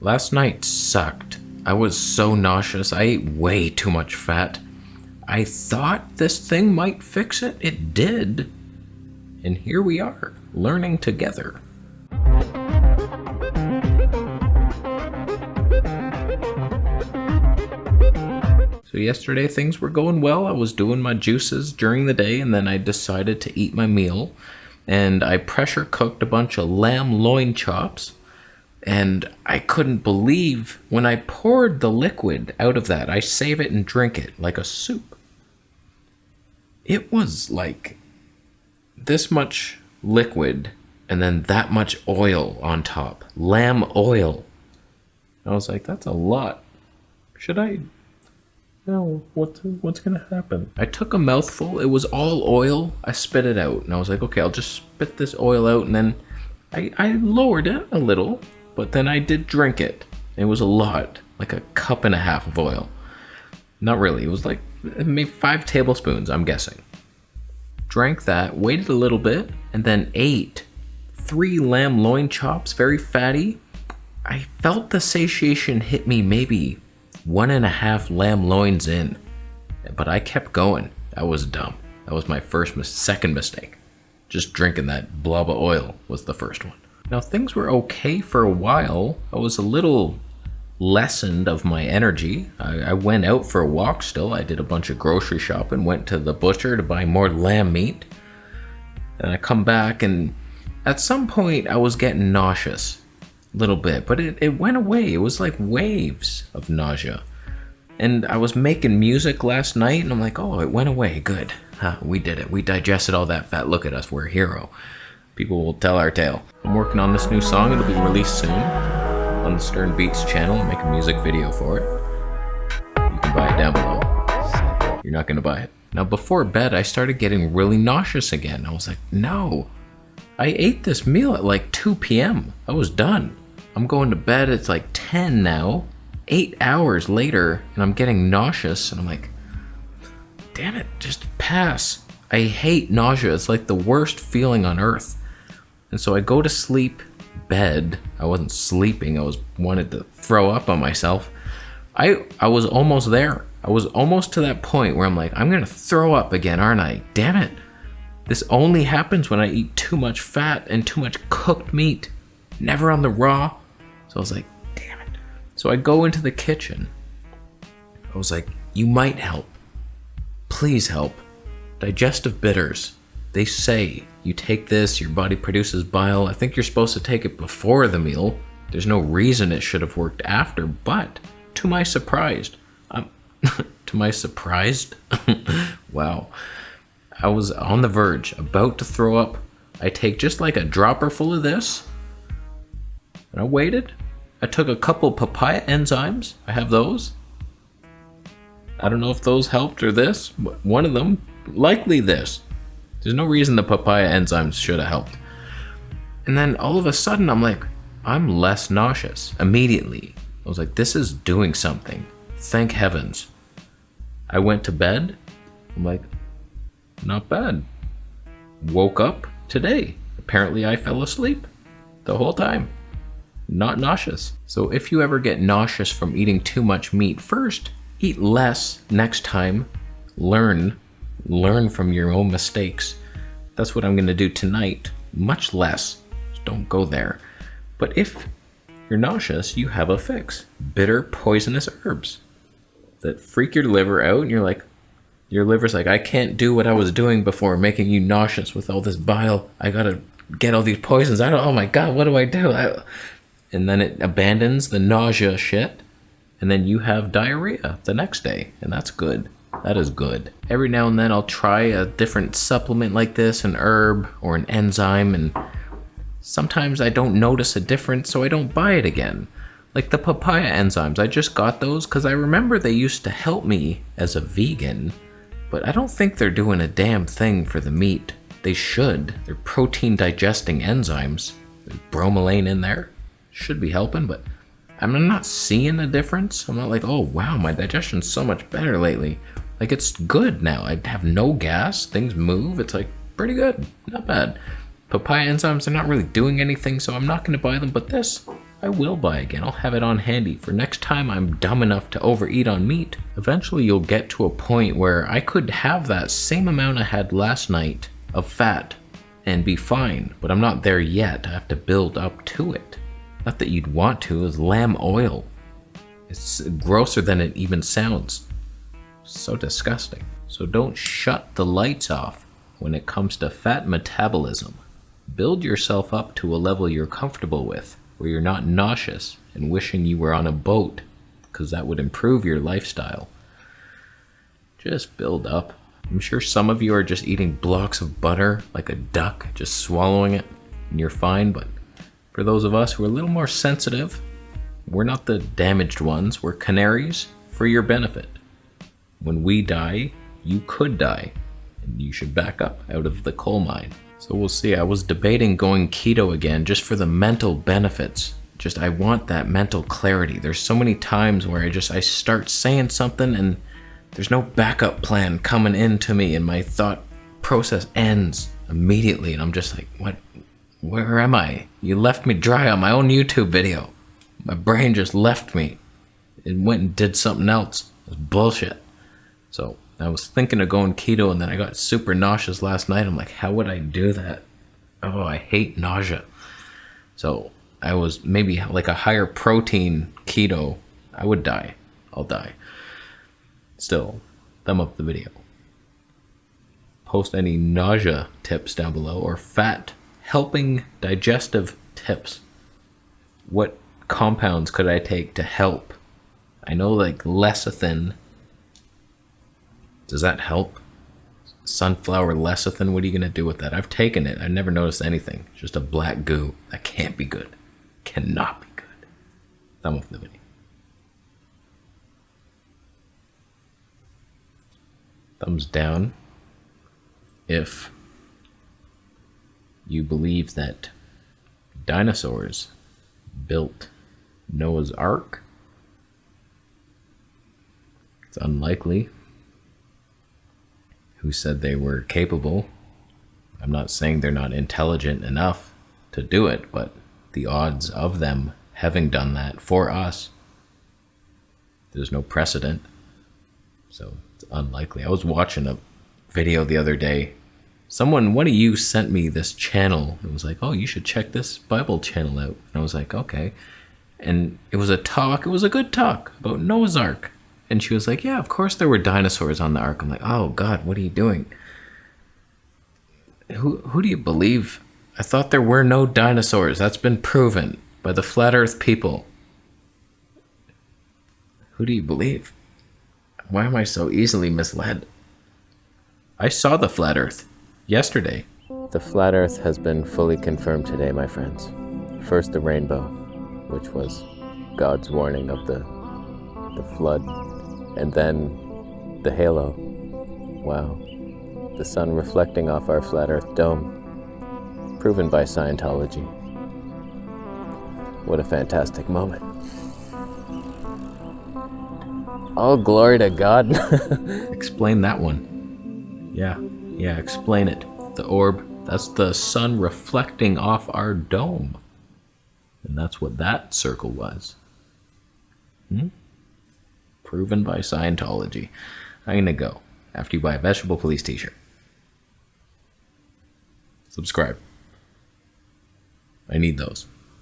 Last night sucked. I was so nauseous. I ate way too much fat. I thought this thing might fix it. It did. And here we are, learning together. So yesterday things were going well. I was doing my juices during the day, and then I decided to eat my meal. And I pressure cooked a bunch of lamb loin chops. And I couldn't believe when I poured the liquid out of that. I save it and drink it like a soup. It was like this much liquid and then that much oil on top. Lamb oil. I was like, that's a lot. Should I? No, what's gonna happen? I took a mouthful. It was all oil. I spit it out. And I was like, okay, I'll just spit this oil out. And then I lowered it a little. But then I did drink it. It was a lot, like a cup and a half of oil. Not really, it was like maybe 5 tablespoons, I'm guessing. Drank that, waited a little bit, and then ate 3 lamb loin chops, very fatty. I felt the satiation hit me maybe 1.5 lamb loins in. But I kept going. That was dumb. That was my second mistake. Just drinking that blob of oil was the first one. Now, things were okay for a while. I was a little lessened of my energy. I went out for a walk still. I did a bunch of grocery shopping, went to the butcher to buy more lamb meat. And I come back, and at some point I was getting nauseous a little bit, but it went away. It was like waves of nausea. And I was making music last night, and I'm like, oh, it went away. Good. We did it. We digested all that fat. Look at us. We're a hero. People will tell our tale. I'm working on this new song. It'll be released soon on the Stern Beats channel. I'll make a music video for it. You can buy it down below. You're not going to buy it. Now, before bed, I started getting really nauseous again. I was like, no. I ate this meal at like 2 p.m. I was done. I'm going to bed. It's like 10 now. 8 hours later, and I'm getting nauseous. And I'm like, damn it, just pass. I hate nausea. It's like the worst feeling on earth. And so I go to sleep, bed. I wasn't sleeping. I wanted to throw up on myself. I was almost there. I was almost to that point where I'm like, I'm going to throw up again, aren't I? Damn it. This only happens when I eat too much fat and too much cooked meat. Never on the raw. So I was like, damn it. So I go into the kitchen. I was like, you might help. Please help. Digestive bitters. They say you take this, your body produces bile. I think you're supposed to take it before the meal. There's no reason it should have worked after, but to my surprise, wow. I was on the verge, about to throw up. I take just like a dropper full of this, and I waited. I took a couple papaya enzymes. I have those. I don't know if those helped or this, but one of them, likely this. There's no reason the papaya enzymes should have helped. And then all of a sudden, I'm like, I'm less nauseous immediately. I was like, this is doing something. Thank heavens. I went to bed. I'm like, not bad. Woke up today. Apparently I fell asleep the whole time. Not nauseous. So if you ever get nauseous from eating too much meat, first, eat less next time. Learn from your own mistakes. That's what I'm going to do tonight. Much less. Just don't go there. But if you're nauseous, you have a fix. Bitter, poisonous herbs that freak your liver out, and your liver's like, I can't do what I was doing before, making you nauseous with all this bile. I gotta get all these poisons. Oh my God, what do I do? And then it abandons the nausea shit, and then you have diarrhea the next day, and that's good. That is good. Every now and then I'll try a different supplement like this, an herb or an enzyme, and sometimes I don't notice a difference, so I don't buy it again. Like the papaya enzymes, I just got those because I remember they used to help me as a vegan, but I don't think they're doing a damn thing for the meat. They should. They're protein digesting enzymes. There's bromelain in there. Should be helping, but I'm not seeing a difference. I'm not like, oh wow, my digestion's so much better lately. Like, it's good now. I have no gas. Things move. It's like pretty good. Not bad. Papaya enzymes are not really doing anything, so I'm not going to buy them. But this, I will buy again. I'll have it on handy for next time I'm dumb enough to overeat on meat. Eventually you'll get to a point where I could have that same amount I had last night of fat and be fine, but I'm not there yet. I have to build up to it. Not that you'd want to, is lamb oil. It's grosser than it even sounds. So disgusting. So don't shut the lights off when it comes to fat metabolism. Build yourself up to a level you're comfortable with, where you're not nauseous and wishing you were on a boat, because that would improve your lifestyle. Just build up. I'm sure some of you are just eating blocks of butter like a duck, just swallowing it, and you're fine. But for those of us who are a little more sensitive, we're not the damaged ones. We're canaries for your benefit. When we die, you could die, and you should back up out of the coal mine. So we'll see. I was debating going keto again just for the mental benefits. Just I want that mental clarity. There's so many times where I start saying something and there's no backup plan coming into me, and my thought process ends immediately, and I'm just like, what? Where am I? You left me dry on my own YouTube video. My brain just left me. It went and did something else. It was bullshit. So I was thinking of going keto, and then I got super nauseous last night. I'm like, how would I do that? Oh, I hate nausea. So I was maybe like a higher protein keto. I would die. I'll die. Still, thumb up the video. Post any nausea tips down below, or fat helping digestive tips. What compounds could I take to help? I know like lecithin. Does that help? Sunflower lecithin, what are you going to do with that? I've taken it. I've never noticed anything. It's just a black goo. That can't be good. Cannot be good. Thumb up the video. Thumbs down if you believe that dinosaurs built Noah's Ark. It's unlikely. Who said they were capable? I'm not saying they're not intelligent enough to do it, but the odds of them having done that for us, there's no precedent. So it's unlikely. I was watching a video the other day. One of you sent me this channel. It was like, oh, you should check this Bible channel out. And I was like, okay. And it was a talk. It was a good talk about Noah's Ark. And she was like, yeah, of course there were dinosaurs on the Ark. I'm like, oh, God, what are you doing? Who do you believe? I thought there were no dinosaurs. That's been proven by the flat earth people. Who do you believe? Why am I so easily misled? I saw the flat earth yesterday. The flat earth has been fully confirmed today, my friends. First the rainbow, which was God's warning of the flood, and then the halo. Wow. The sun reflecting off our flat earth dome, proven by Scientology. What a fantastic moment. All glory to God. Explain that one. Yeah, explain it. The orb, that's the sun reflecting off our dome. And that's what that circle was. Proven by Scientology. I'm gonna go after you buy a Vegetable Police t-shirt. Subscribe. I need those.